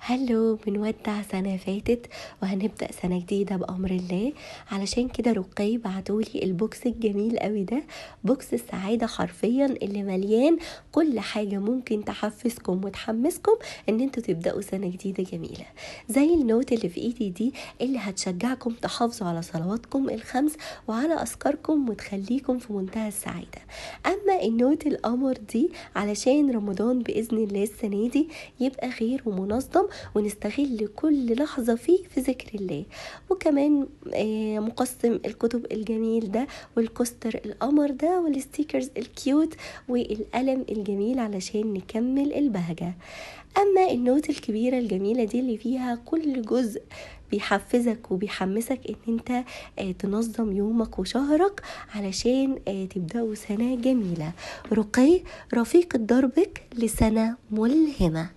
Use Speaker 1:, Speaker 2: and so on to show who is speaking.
Speaker 1: هلو، بنودع سنة فاتت وهنبدأ سنة جديدة بأمر الله. علشان كده رقي بعتولي البوكس الجميل قوي ده، بوكس السعادة حرفيا اللي مليان كل حاجة ممكن تحفزكم وتحمسكم ان انتوا تبدأوا سنة جديدة جميلة. زي النوت اللي في ايدي دي اللي هتشجعكم تحافظوا على صلواتكم الخمس وعلى أذكاركم وتخليكم في منتهى السعادة. أما النوت القمر دي علشان رمضان بإذن الله السنة دي يبقى خير ومنظم، ونستغل كل لحظة فيه في ذكر الله. وكمان مقسم الكتب الجميل ده والكوستر القمر ده والستيكرز الكيوت والقلم الجميل علشان نكمل البهجة. أما النوت الكبيرة الجميلة دي اللي فيها كل جزء بيحفزك وبيحمسك ان انت تنظم يومك وشهرك علشان تبدأوا سنة جميلة. رقي رفيق دربك لسنة ملهمة.